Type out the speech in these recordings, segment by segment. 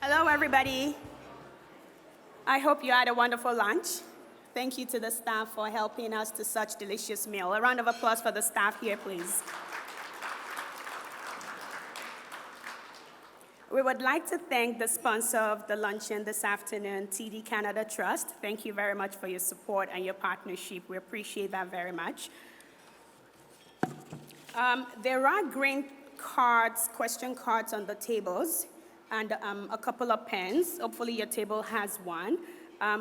Hello, everybody. I hope you had a wonderful lunch. Thank you to the staff for helping us to such delicious meal. A round of applause for the staff here, please. We would like to thank the sponsor of the luncheon this afternoon, TD Canada Trust. Thank you very much for your support and your partnership. We appreciate that very much. There are green cards, question cards on the tables, and a couple of pens. Hopefully your table has one.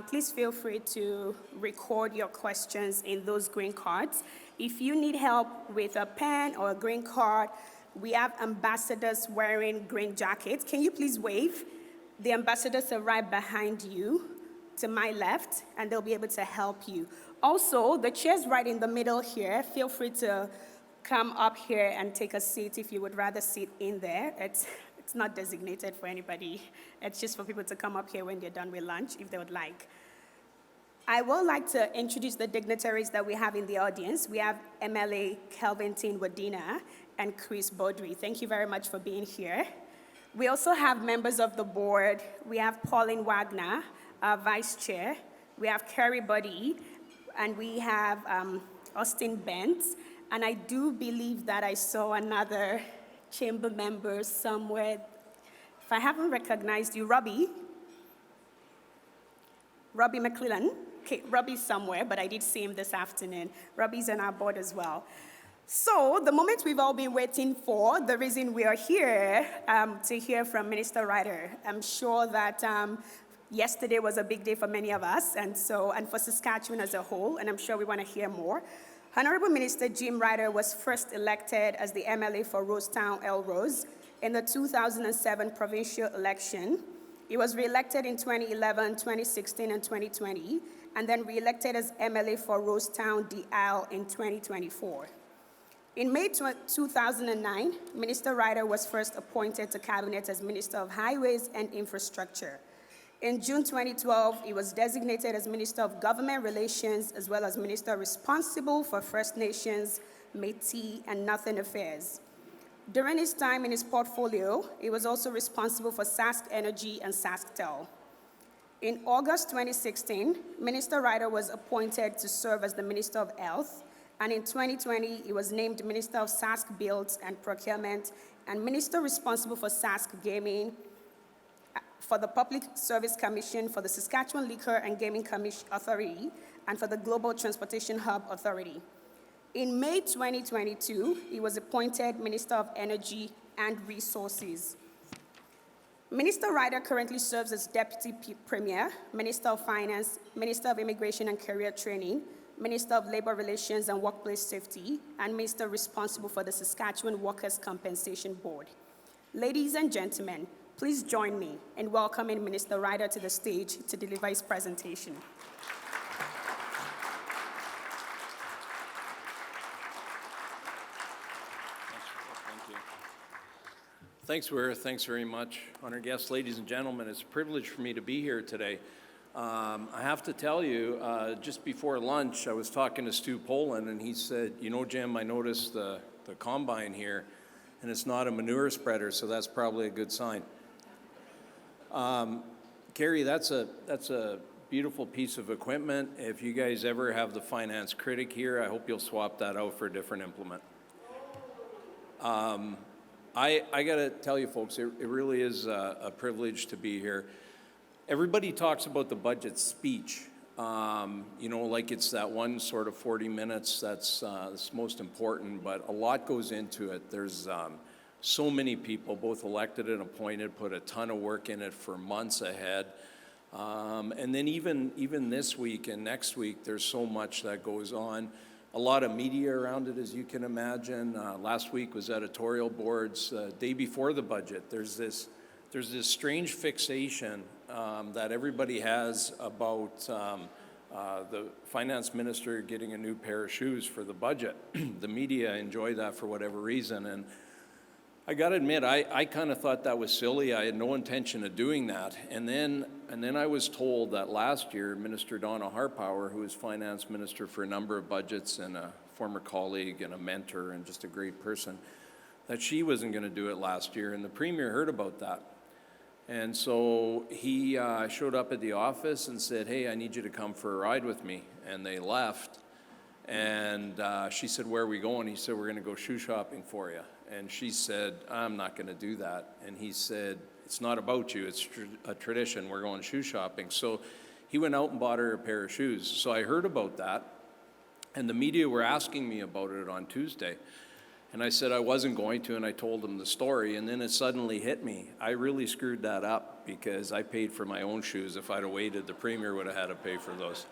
Please feel free to record your questions in those green cards. If you need help with a pen or a green card, we have ambassadors wearing green jackets. Can you please wave? The ambassadors are right behind you, to my left, and they'll be able to help you. Also, the chair's right in the middle here. Feel free to come up here and take a seat if you would rather sit in there. It's not designated for anybody. It's just for people to come up here when they're done with lunch, if they would like. I would like to introduce the dignitaries that we have in the audience. We have MLA Kelvin Wadena and Chris Baudry. Thank you very much for being here. We also have members of the board. We have Pauline Wagner, our vice chair. We have Kerry Buddy, and we have Austin Bent. And I do believe that I saw another chamber member somewhere. If I haven't recognized you, Robbie McClellan. Okay, Robbie's somewhere, but I did see him this afternoon. Robbie's on our board as well. So the moment we've all been waiting for, the reason we are here to hear from Minister Reiter. I'm sure that yesterday was a big day for many of us, and for Saskatchewan as a whole, and I'm sure we want to hear more. Honorable Minister Jim Reiter was first elected as the MLA for Rosetown Elrose in the 2007 provincial election. He was re-elected in 2011, 2016, and 2020, and then re-elected as MLA for Rosetown The Isle in 2024. In May 2009, Minister Reiter was first appointed to Cabinet as Minister of Highways and Infrastructure. In June 2012, he was designated as Minister of Government Relations, as well as Minister responsible for First Nations, Métis, and Northern Affairs. During his time in his portfolio, he was also responsible for Sask Energy and SaskTel. In August 2016, Minister Reiter was appointed to serve as the Minister of Health, and in 2020, he was named Minister of Sask Builds and Procurement and Minister responsible for Sask Gaming, for the Public Service Commission, for the Saskatchewan Liquor and Gaming Authority, and for the Global Transportation Hub Authority. In May 2022, he was appointed Minister of Energy and Resources. Minister Reiter currently serves as Deputy Premier, Minister of Finance, Minister of Immigration and Career Training, Minister of Labor Relations and Workplace Safety, and Minister responsible for the Saskatchewan Workers' Compensation Board. Ladies and gentlemen, please join me in welcoming Minister Reiter to the stage to deliver his presentation. Thank you. Thanks, Wira. Thanks very much. Honored guests, ladies and gentlemen, it's a privilege for me to be here today. I have to tell you, just before lunch, I was talking to Stu Poland, and he said, you know, Jim, I noticed the combine here, and it's not a manure spreader, so that's probably a good sign. Carrie, that's a beautiful piece of equipment. If you guys ever have the finance critic here, I hope you'll swap that out for a different implement. I got to tell you, folks, it really is a privilege to be here. Everybody talks about the budget speech, you know, like it's that one sort of 40 minutes that's most important, but a lot goes into it. There's so many people, both elected and appointed, put a ton of work in it for months ahead. And then even this week and next week, there's so much that goes on. A lot of media around it, as you can imagine. Last week was editorial boards. Day before the budget, there's this strange fixation that everybody has about the finance minister getting a new pair of shoes for the budget. The media enjoy that for whatever reason, and I got to admit, I kind of thought that was silly. I had no intention of doing that. And then I was told that last year, Minister Donna Harpower, who was finance minister for a number of budgets and a former colleague and a mentor and just a great person, that she wasn't going to do it last year. And the premier heard about that. And so he showed up at the office and said, hey, I need you to come for a ride with me. And they left. And she said, where are we going? He said, we're going to go shoe shopping for you. And she said, I'm not going to do that. And he said, it's not about you. It's a tradition. We're going shoe shopping. So he went out and bought her a pair of shoes. So I heard about that. And the media were asking me about it on Tuesday. And I said I wasn't going to, and I told them the story, and then it suddenly hit me. I really screwed that up because I paid for my own shoes. If I'd have waited, the Premier would have had to pay for those.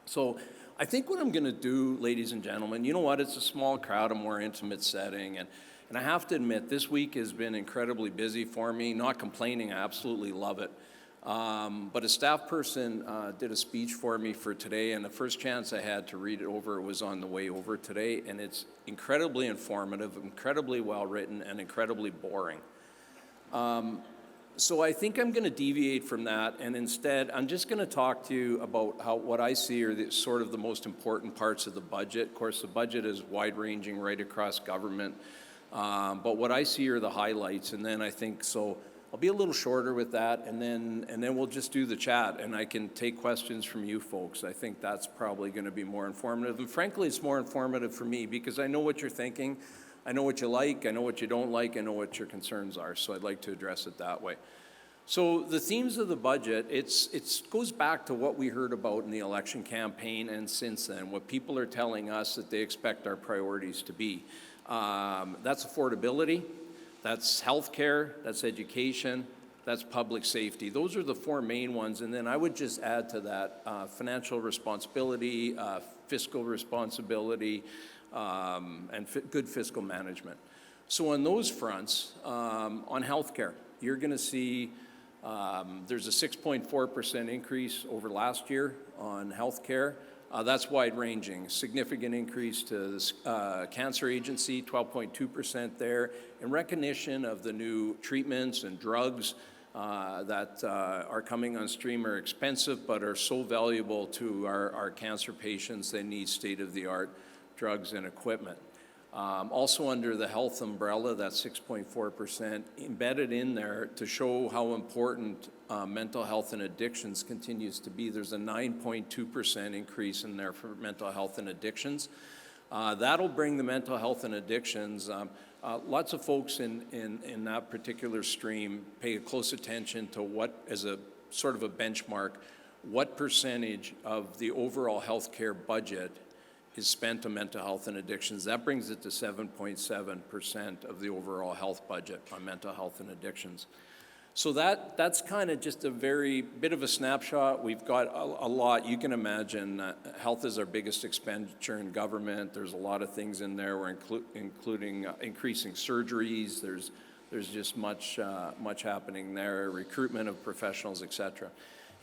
So I think what I'm going to do, ladies and gentlemen, you know what? It's a small crowd, a more intimate setting, and I have to admit, this week has been incredibly busy for me. Not complaining, I absolutely love it. But a staff person did a speech for me for today, and the first chance I had to read it over was on the way over today, and it's incredibly informative, incredibly well written, and incredibly boring. So I think I'm going to deviate from that, and instead I'm just going to talk to you about what I see are sort of the most important parts of the budget. Of course, the budget is wide-ranging right across government, but what I see are the highlights, and then I think so. I'll be a little shorter with that, and then we'll just do the chat, and I can take questions from you folks. I think that's probably going to be more informative, and frankly, it's more informative for me because I know what you're thinking, I know what you like, I know what you don't like, I know what your concerns are, so I'd like to address it that way. So the themes of the budget, it goes back to what we heard about in the election campaign and since then, what people are telling us that they expect our priorities to be. That's affordability. That's healthcare, that's education, that's public safety. Those are the four main ones, and then I would just add to that financial responsibility, fiscal responsibility, and good fiscal management. So on those fronts, on healthcare, you're going to see there's a 6.4% increase over last year on healthcare. That's wide-ranging, significant increase to the Cancer Agency, 12.2% there, in recognition of the new treatments and drugs that are coming on stream are expensive but are so valuable to our cancer patients. They need state-of-the-art drugs and equipment. Also under the health umbrella, that's 6.4%, embedded in there to show how important mental health and addictions continues to be. There's a 9.2% increase in there for mental health and addictions. That'll bring the mental health and addictions. Lots of folks in that particular stream pay close attention to what, as a sort of a benchmark, what percentage of the overall healthcare budget is spent on mental health and addictions. That brings it to 7.7% of the overall health budget on mental health and addictions. So that's kind of just a very bit of a snapshot. We've got a lot. You can imagine health is our biggest expenditure in government. There's a lot of things in there. We're including increasing surgeries. There's just much happening there, recruitment of professionals, et cetera.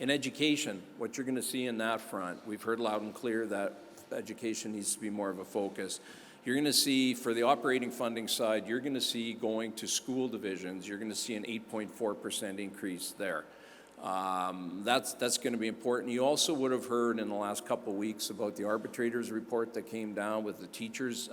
In education, what you're going to see in that front, we've heard loud and clear that education needs to be more of a focus. You're going to see, for the operating funding side, you're going to see going to school divisions, you're going to see an 8.4% increase there. That's going to be important. You also would have heard in the last couple of weeks about the arbitrators report that came down with the teachers'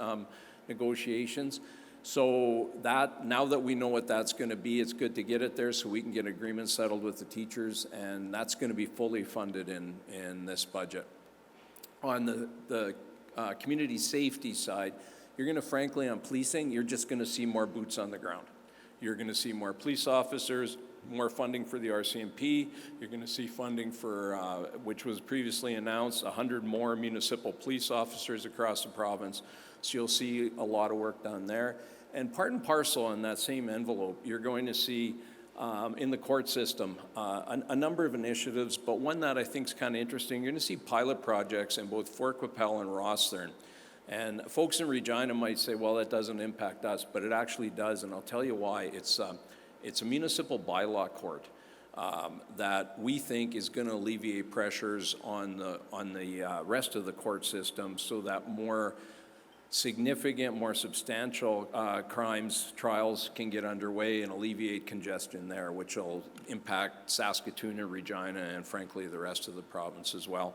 negotiations. So that, now that we know what that's going to be, it's good to get it there so we can get agreements settled with the teachers, and that's going to be fully funded in this budget. On the community safety side, you're going to, frankly, on policing, you're just going to see more boots on the ground. You're going to see more police officers, more funding for the RCMP. You're going to see funding for, which was previously announced, 100 more municipal police officers across the province. So you'll see a lot of work done there. And part and parcel in that same envelope, you're going to see in the court system, a number of initiatives, but one that I think is kind of interesting. You're going to see pilot projects in both Fort Qu'Appelle and Rosthern. And folks in Regina might say, well, that doesn't impact us, but it actually does, and I'll tell you why. It's a municipal bylaw court that we think is going to alleviate pressures on the rest of the court system so that more significant, more substantial trials can get underway and alleviate congestion there, which will impact Saskatoon and Regina and, frankly, the rest of the province as well.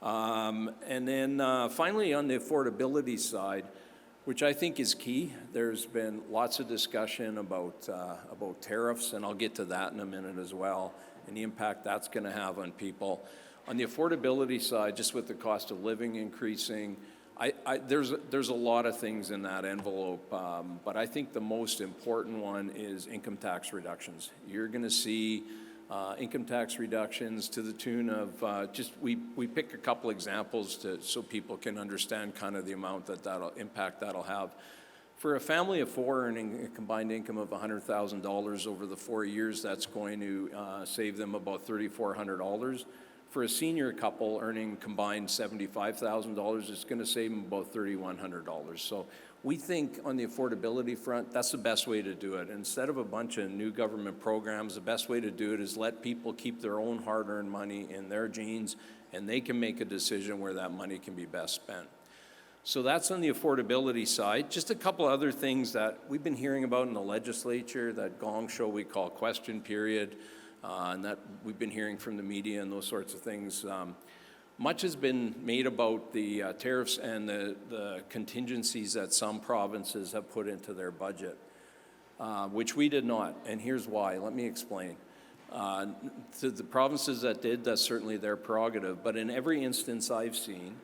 And then finally, on the affordability side, which I think is key. There's been lots of discussion about tariffs, and I'll get to that in a minute as well, and the impact that's going to have on people. On the affordability side, just with the cost of living increasing, there's a lot of things in that envelope, but I think the most important one is income tax reductions. You're going to see income tax reductions to the tune of we pick a couple examples so people can understand kind of the amount that'll have. For a family of four earning a combined income of $100,000 over the 4 years, that's going to save them about $3,400. For a senior couple earning combined $75,000, it's going to save them about $3,100. So we think on the affordability front, that's the best way to do it. Instead of a bunch of new government programs, the best way to do it is let people keep their own hard-earned money in their jeans, and they can make a decision where that money can be best spent. So that's on the affordability side. Just a couple other things that we've been hearing about in the legislature, that gong show we call question period, and that we've been hearing from the media and those sorts of things. Much has been made about the tariffs and the contingencies that some provinces have put into their budget, which we did not, and here's why. Let me explain. To the provinces that did, that's certainly their prerogative, but in every instance I've seen,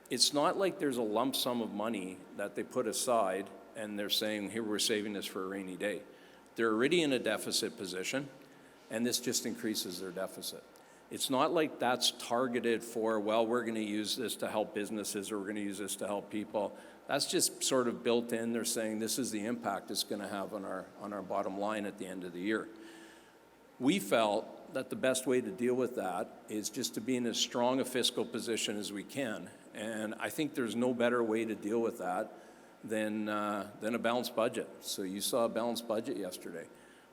it's not like there's a lump sum of money that they put aside and they're saying, here, we're saving this for a rainy day. They're already in a deficit position, and this just increases their deficit. It's not like that's targeted for, well, we're going to use this to help businesses or we're going to use this to help people. That's just sort of built in. They're saying this is the impact it's going to have on our bottom line at the end of the year. We felt that the best way to deal with that is just to be in as strong a fiscal position as we can. And I think there's no better way to deal with that than a balanced budget. So you saw a balanced budget yesterday.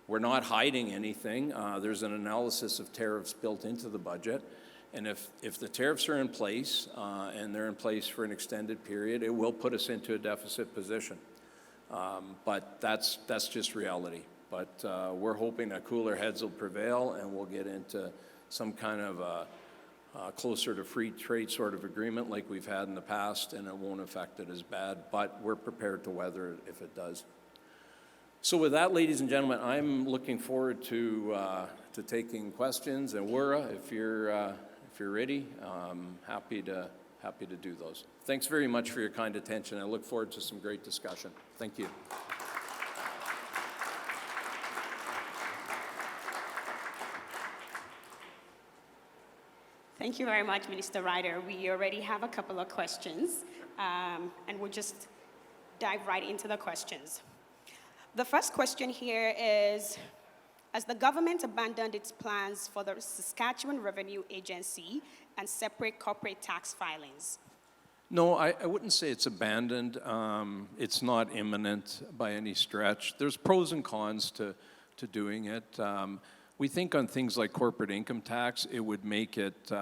We're not hiding anything. There's an analysis of tariffs built into the budget. And if the tariffs are in place and they're in place for an extended period, it will put us into a deficit position. But that's just reality. But we're hoping that cooler heads will prevail and we'll get into some kind of closer to free trade sort of agreement like we've had in the past, and it won't affect it as bad, but we're prepared to weather it if it does. So with that, ladies and gentlemen, I'm looking forward to taking questions, and Wura, if you're ready, happy to do those. Thanks very much for your kind attention. I look forward to some great discussion. Thank you. Thank you very much, Minister Reiter. We already have a couple of questions, and we'll just dive right into the questions. The first question here is, has the government abandoned its plans for the Saskatchewan Revenue Agency and separate corporate tax filings? No, I wouldn't say it's abandoned. It's not imminent by any stretch. There's pros and cons to doing it. We think on things like corporate income tax, it would make it,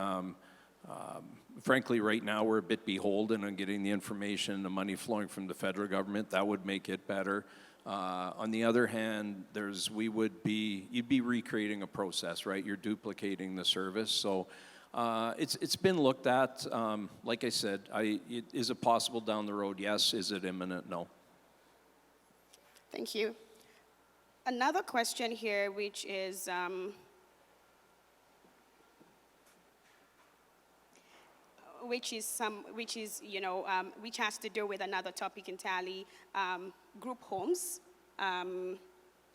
frankly, right now we're a bit beholden on getting the information, the money flowing from the federal government. That would make it better. On the other hand, you'd be recreating a process, right? You're duplicating the service. So it's been looked at. Like I said, is it possible down the road? Yes. Is it imminent? No. Thank you. Another question here, which is, which has to do with another topic entirely, group homes.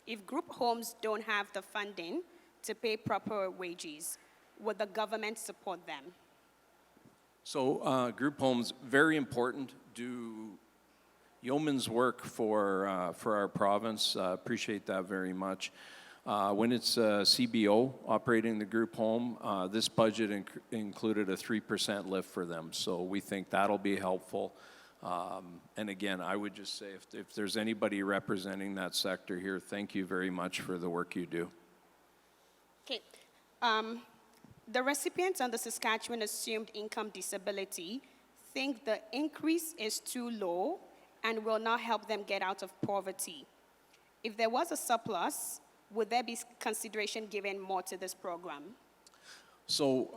If group homes don't have the funding to pay proper wages, would the government support them? So group homes, very important, do yeoman's work for our province. Appreciate that very much. When it's CBO operating the group home, this budget included a 3% lift for them. So we think that'll be helpful. And again, I would just say if there's anybody representing that sector here, thank you very much for the work you do. Okay. The recipients on the Saskatchewan Assumed Income Disability think the increase is too low and will not help them get out of poverty. If there was a surplus, would there be consideration given more to this program? So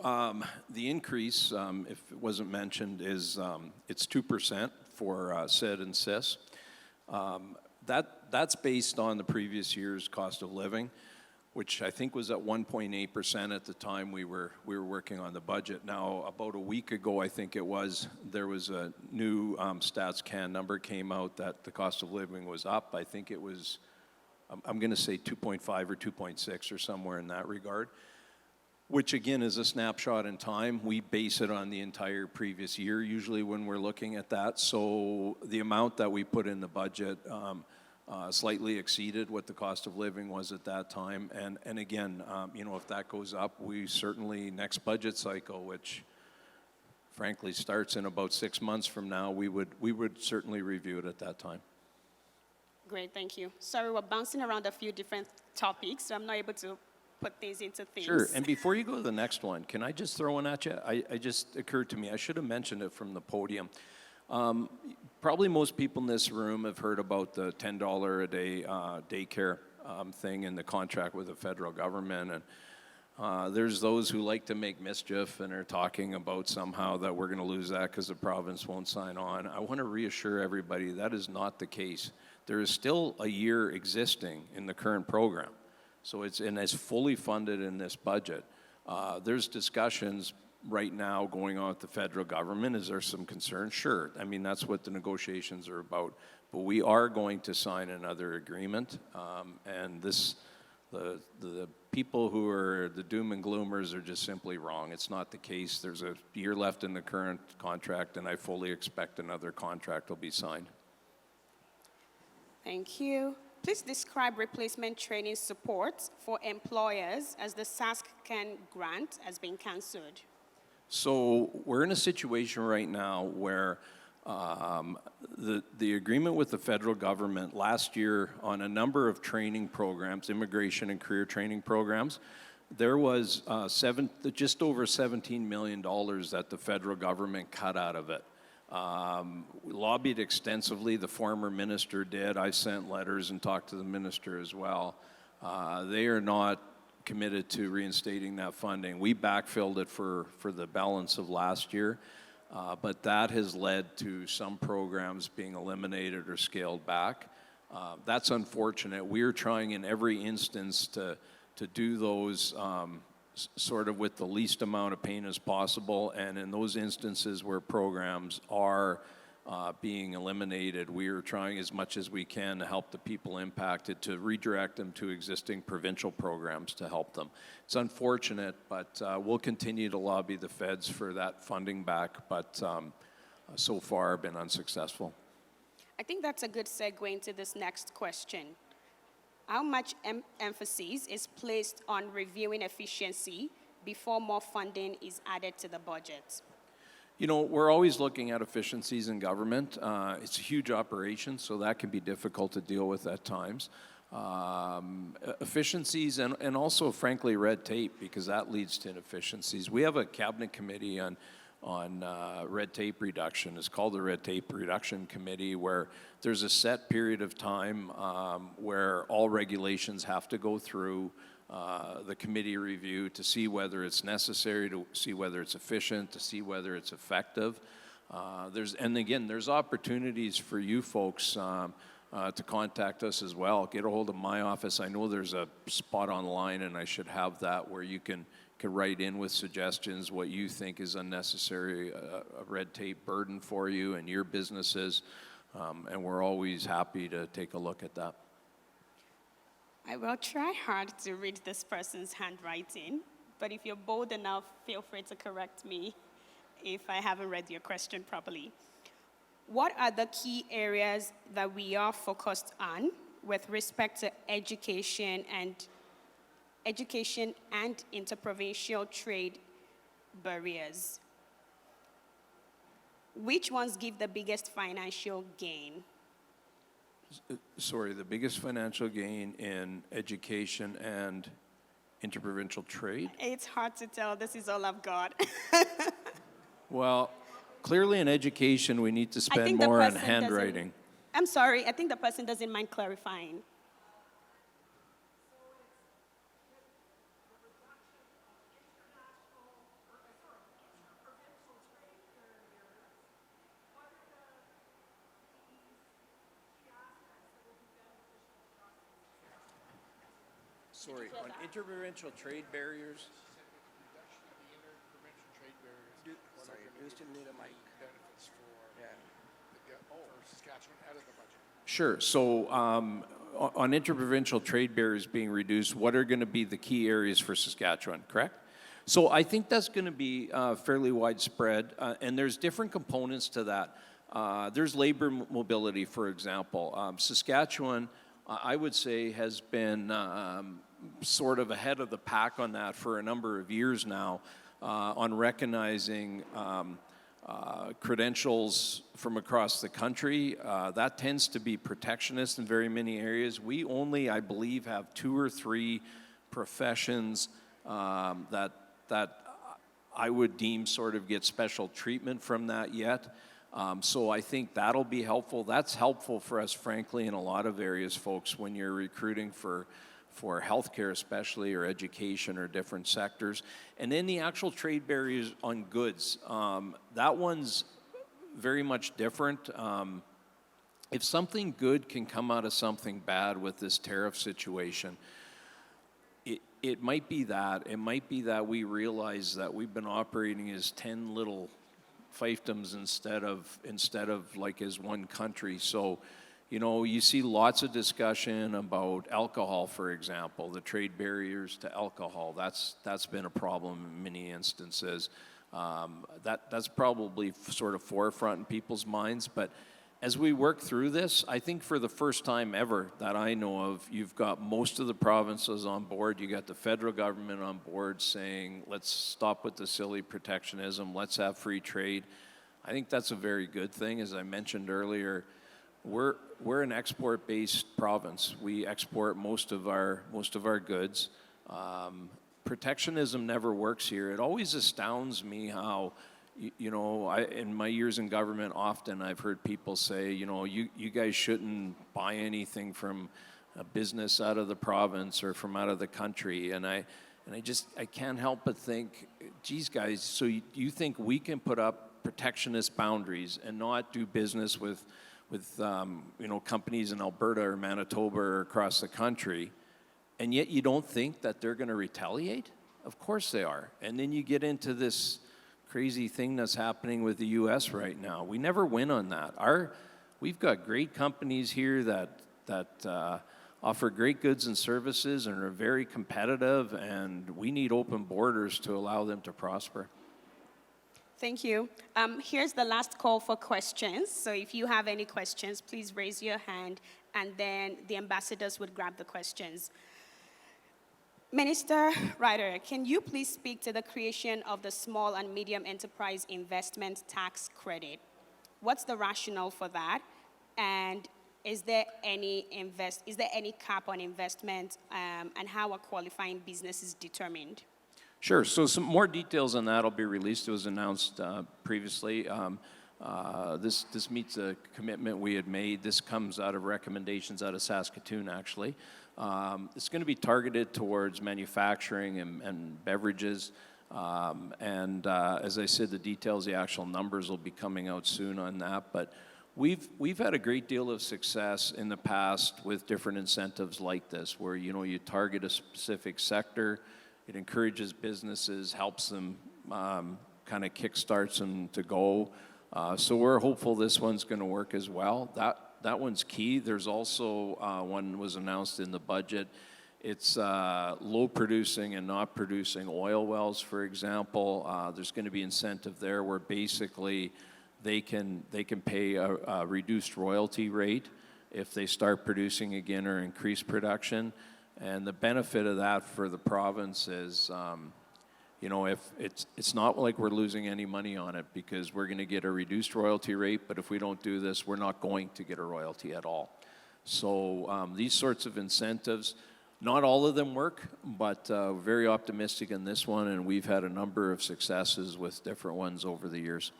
the increase, if it wasn't mentioned, is it's 2% for SID and CIS. That's based on the previous year's cost of living, which I think was at 1.8% at the time we were working on the budget. Now, about a week ago, I think it was, there was a new Stats Can number came out that the cost of living was up. I think it was, I'm going to say 2.5 or 2.6 or somewhere in that regard, which again is a snapshot in time. We base it on the entire previous year usually when we're looking at that. So the amount that we put in the budget slightly exceeded what the cost of living was at that time. And again, you know, if that goes up, we certainly, next budget cycle, which frankly starts in about 6 months from now, we would certainly review it at that time. Great, thank you. Sorry, we're bouncing around a few different topics, so I'm not able to put things into things. Sure, and before you go to the next one, can I just throw one at you? I just occurred to me, I should have mentioned it from the podium. Probably most people in this room have heard about the $10 a day daycare thing in the contract with the federal government, and there's those who like to make mischief and are talking about somehow that we're going to lose that because the province won't sign on. I want to reassure everybody that is not the case. There is still a year existing in the current program, so it's fully funded in this budget. There's discussions right now going on with the federal government. Is there some concern? Sure. I mean, that's what the negotiations are about. But we are going to sign another agreement, and the people who are the doom and gloomers are just simply wrong. It's not the case. There's a year left in the current contract, and I fully expect another contract will be signed. Thank you. Please describe replacement training support for employers as the Saskatchewan grant has been cancelled. So we're in a situation right now where the agreement with the federal government last year on a number of training programs, immigration and career training programs, there was just over $17 million that the federal government cut out of it. We lobbied extensively. The former minister did. I sent letters and talked to the minister as well. They are not committed to reinstating that funding. We backfilled it for the balance of last year, but that has led to some programs being eliminated or scaled back. That's unfortunate. We're trying in every instance to do those sort of with the least amount of pain as possible, and in those instances where programs are being eliminated, we are trying as much as we can to help the people impacted to redirect them to existing provincial programs to help them. It's unfortunate, but we'll continue to lobby the feds for that funding back, but so far been unsuccessful. I think that's a good segue into this next question. How much emphasis is placed on reviewing efficiency before more funding is added to the budget? You know, we're always looking at efficiencies in government. It's a huge operation, so that can be difficult to deal with at times. Efficiencies and also, frankly, red tape, because that leads to inefficiencies. We have a cabinet committee on red tape reduction. It's called the Red Tape Reduction Committee, where there's a set period of time where all regulations have to go through the committee review to see whether it's necessary, to see whether it's efficient, to see whether it's effective. There's opportunities for you folks to contact us as well. Get a hold of my office. I know there's a spot online, and I should have that, where you can write in with suggestions, what you think is unnecessary, a red tape burden for you and your businesses, and we're always happy to take a look at that. I will try hard to read this person's handwriting, but if you're bold enough, feel free to correct me if I haven't read your question properly. What are the key areas that we are focused on with respect to education and interprovincial trade barriers? Which ones give the biggest financial gain? Sorry, the biggest financial gain in education and interprovincial trade? It's hard to tell. This is all I've got. Well, clearly in education, we need to spend more on handwriting. I'm sorry, I think the person doesn't mind clarifying. Sorry, on interprovincial trade barriers. Sorry, you still need a mic. Yeah. For Saskatchewan out of the budget. Sure. So on interprovincial trade barriers being reduced, what are going to be the key areas for Saskatchewan, correct? So I think that's going to be fairly widespread, and there's different components to that. There's labor mobility, for example. Saskatchewan, I would say, has been sort of ahead of the pack on that for a number of years now, on recognizing credentials from across the country. That tends to be protectionist in very many areas. We only, I believe, have 2 or 3 professions that I would deem sort of get special treatment from that yet. So I think that'll be helpful. That's helpful for us, frankly, in a lot of areas, folks, when you're recruiting for healthcare especially, or education, or different sectors. And then the actual trade barriers on goods, that one's very much different. If something good can come out of something bad with this tariff situation, it might be that. It might be that we realize that we've been operating as 10 little fiefdoms instead of like as one country. So, you know, you see lots of discussion about alcohol, for example, the trade barriers to alcohol. That's been a problem in many instances. That's probably sort of forefront in people's minds. But as we work through this, I think for the first time ever that I know of, you've got most of the provinces on board. You got the federal government on board saying, let's stop with the silly protectionism. Let's have free trade. I think that's a very good thing. As I mentioned earlier, we're an export-based province. We export most of our goods. Protectionism never works here. It always astounds me how, you know, in my years in government, often I've heard people say, you know, you guys shouldn't buy anything from a business out of the province or from out of the country. And I can't help but think, geez, guys, so you think we can put up protectionist boundaries and not do business with you know, companies in Alberta or Manitoba or across the country, and yet you don't think that they're going to retaliate? Of course they are. And then you get into this crazy thing that's happening with the U.S. right now. We never win on that. We've got great companies here that offer great goods and services and are very competitive, and we need open borders to allow them to prosper. Thank you. Here's the last call for questions. So if you have any questions, please raise your hand, and then the ambassadors would grab the questions. Minister Reiter, can you please speak to the creation of the Small and Medium Enterprise Investment Tax Credit? What's the rationale for that? And is there any cap on investment, and how are qualifying businesses determined? Sure. So some more details on that will be released. It was announced previously. This meets a commitment we had made. This comes out of recommendations out of Saskatoon, actually. It's going to be targeted towards manufacturing and beverages. As I said, the details, the actual numbers will be coming out soon on that. But we've had a great deal of success in the past with different incentives like this, where, you know, you target a specific sector. It encourages businesses, helps them, kind of kickstarts them to go. So we're hopeful this one's going to work as well. That one's key. There's also one was announced in the budget. It's low producing and not producing oil wells, for example. There's going to be incentive there where basically they can pay a reduced royalty rate if they start producing again or increase production. And the benefit of that for the province is, you know, if it's not like we're losing any money on it, because we're going to get a reduced royalty rate, but if we don't do this, we're not going to get a royalty at all. So these sorts of incentives, not all of them work, but very optimistic in this one, and we've had a number of successes with different ones over the years.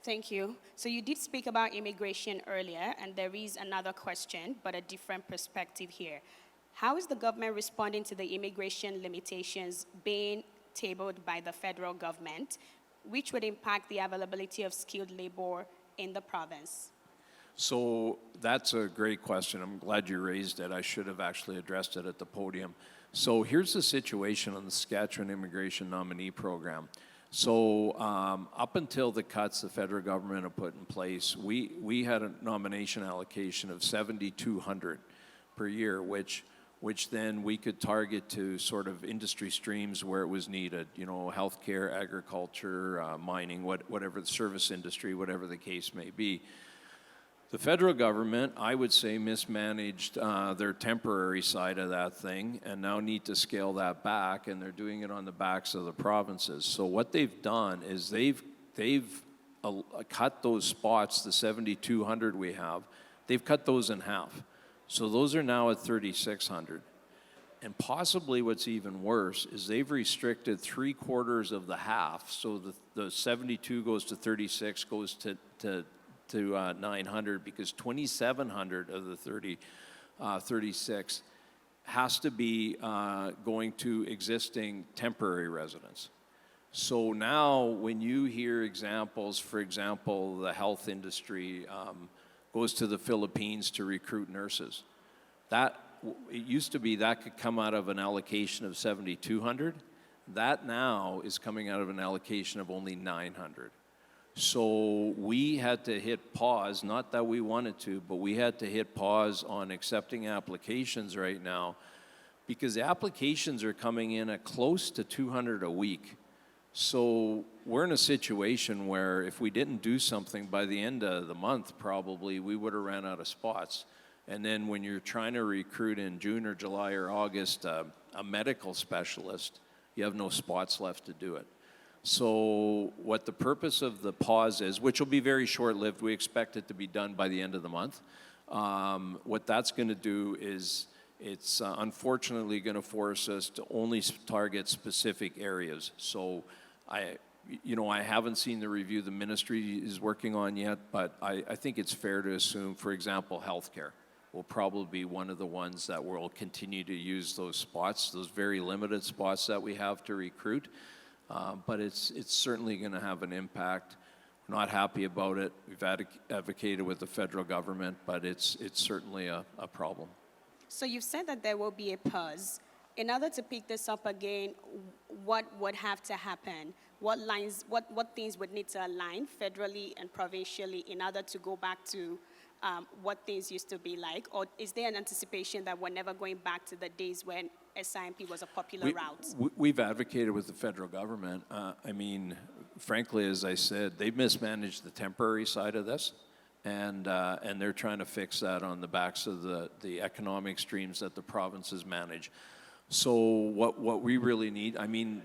Thank you. So you did speak about immigration earlier, and there is another question, but a different perspective here. How is the government responding to the immigration limitations being tabled by the federal government, which would impact the availability of skilled labor in the province? So that's a great question. I'm glad you raised it. I should have actually addressed it at the podium. So here's the situation on the Saskatchewan Immigration Nominee Program. So up until the cuts the federal government have put in place, we had a nomination allocation of 7,200 per year, which then we could target to sort of industry streams where it was needed, you know, healthcare, agriculture, mining, whatever the service industry, whatever the case may be. The federal government, I would say, mismanaged their temporary side of that thing and now need to scale that back, and they're doing it on the backs of the provinces. So what they've done is they've cut those spots, the 7,200 we have, they've cut those in half. So those are now at 3,600. And possibly what's even worse is they've restricted 3/4 of the half. So the 72 goes to 36, goes to 900, because 2,700 of the 36 has to be going to existing temporary residents. So now when you hear examples, for example, the health industry goes to the Philippines to recruit nurses, it used to be that could come out of an allocation of 7,200. That now is coming out of an allocation of only 900. So we had to hit pause, not that we wanted to, but we had to hit pause on accepting applications right now, because the applications are coming in at close to 200 a week. So we're in a situation where if we didn't do something by the end of the month, probably we would have ran out of spots. And then when you're trying to recruit in June or July or August a medical specialist, you have no spots left to do it. So what the purpose of the pause is, which will be very short-lived, we expect it to be done by the end of the month. What that's going to do is it's unfortunately going to force us to only target specific areas. So I haven't seen the review the ministry is working on yet, but I think it's fair to assume, for example, healthcare will probably be one of the ones that will continue to use those spots, those very limited spots that we have to recruit. But it's certainly going to have an impact. We're not happy about it. We've advocated with the federal government, but it's certainly a problem. So you've said that there will be a pause. In order to pick this up again, what would have to happen? What things would need to align federally and provincially in order to go back to what things used to be like? Or is there an anticipation that we're never going back to the days when SIMP was a popular route? We've advocated with the federal government. Frankly, as I said, they've mismanaged the temporary side of this, and they're trying to fix that on the backs of the economic streams that the provinces manage. So what we really need,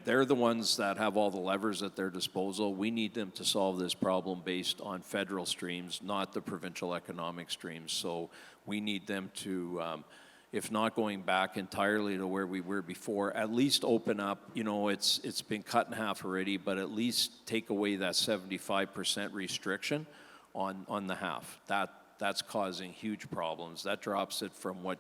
they're the ones that have all the levers at their disposal. We need them to solve this problem based on federal streams, not the provincial economic streams. So we need them to, if not going back entirely to where we were before, at least open up. It's been cut in half already, but at least take away that 75% restriction on the half. That's causing huge problems. That drops it from what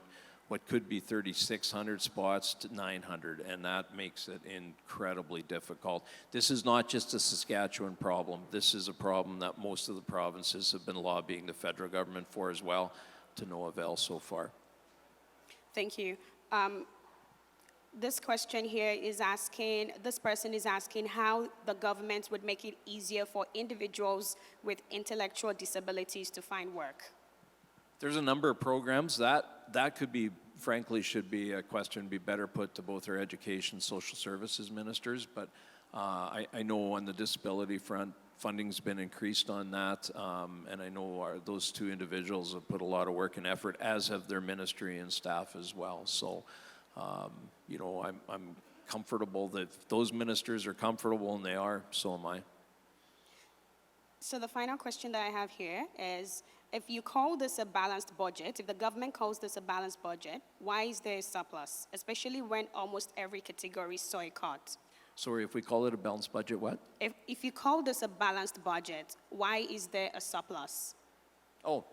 could be 3,600 spots to 900, and that makes it incredibly difficult. This is not just a Saskatchewan problem. This is a problem that most of the provinces have been lobbying the federal government for as well, to no avail so far. Thank you. This question here is this person is asking how the government would make it easier for individuals with intellectual disabilities to find work. There's a number of programs that could be, frankly, should be a question be better put to both our education and social services ministers. But I know on the disability front, funding's been increased on that, and I know those two individuals have put a lot of work and effort, as have their ministry and staff as well. So, I'm comfortable that those ministers are comfortable, and they are. So am I. So the final question that I have here is, if you call this a balanced budget, if the government calls this a balanced budget, why is there a surplus, especially when almost every category saw a cut? Sorry, if we call it a balanced budget, what? If you call this a balanced budget, why is there a surplus? Oh,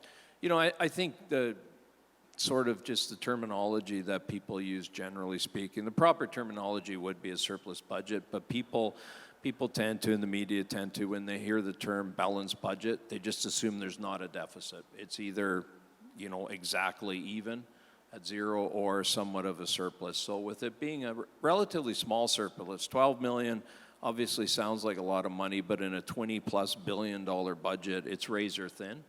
I think the sort of just the terminology that people use, generally speaking, the proper terminology would be a surplus budget, but people people tend to, and the media tend to, when they hear the term balanced budget, they just assume there's not a deficit. It's either, you know, exactly even at zero or somewhat of a surplus. So with it being a relatively small surplus, 12 million obviously sounds like a lot of money, but in a $20+ billion budget, it's razor thin.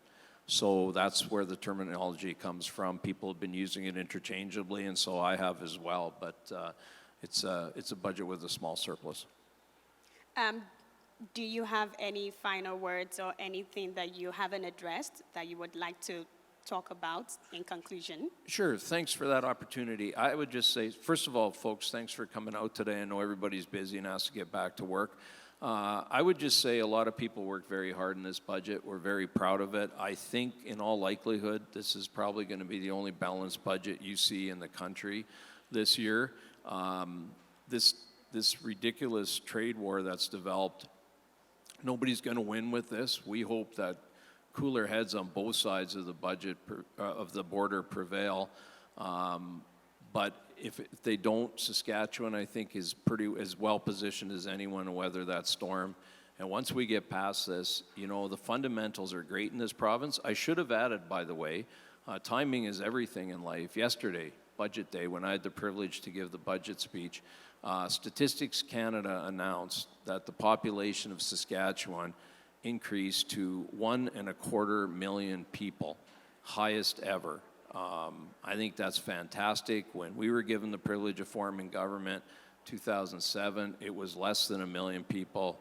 So that's where the terminology comes from. People have been using it interchangeably, and so I have as well, but it's a budget with a small surplus. Do you have any final words or anything that you haven't addressed that you would like to talk about in conclusion? Sure, thanks for that opportunity. I would just say, first of all, folks, thanks for coming out today. I know everybody's busy and has to get back to work. I would just say a lot of people worked very hard in this budget. We're very proud of it. I think in all likelihood, this is probably going to be the only balanced budget you see in the country this year. This ridiculous trade war that's developed, nobody's going to win with this. We hope that cooler heads on both sides of the budget, of the border prevail. But if they don't, Saskatchewan, I think, is as well positioned as anyone to weather that storm. And once we get past this, you know, the fundamentals are great in this province. I should have added, by the way, timing is everything in life. Yesterday, budget day, when I had the privilege to give the budget speech, Statistics Canada announced that the population of Saskatchewan increased to 1.25 million people, highest ever. I think that's fantastic. When we were given the privilege of forming government, 2007, it was less than 1 million people.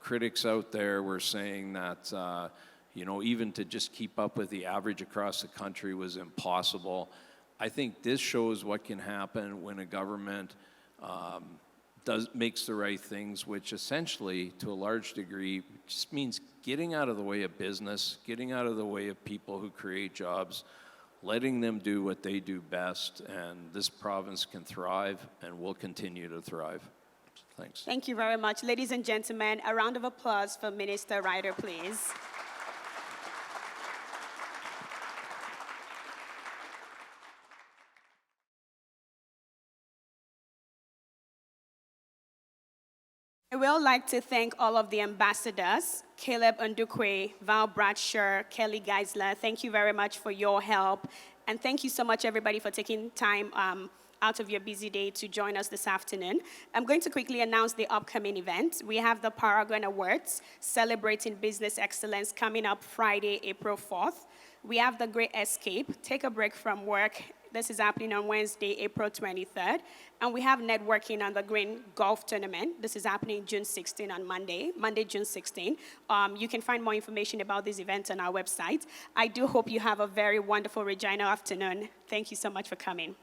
Critics out there were saying that, you know, even to just keep up with the average across the country was impossible. I think this shows what can happen when a government makes the right things, which essentially, to a large degree, just means getting out of the way of business, getting out of the way of people who create jobs, letting them do what they do best, and this province can thrive and will continue to thrive. Thanks. Thank you very much. Ladies and gentlemen, a round of applause for Minister Reiter, please. I would like to thank all of the ambassadors, Caleb Ndukwe, Val Bradshaw, Kelly Geisler. Thank you very much for your help. And thank you so much, everybody, for taking time out of your busy day to join us this afternoon. I'm going to quickly announce the upcoming event. We have the Paragon Awards, celebrating business excellence, coming up Friday, April 4th. We have the Great Escape, take a break from work. This is happening on Wednesday, April 23rd. And we have networking on the Green Golf Tournament. This is happening June 16 on Monday, June 16. You can find more information about this event on our website. I do hope you have a very wonderful Regina afternoon. Thank you so much for coming.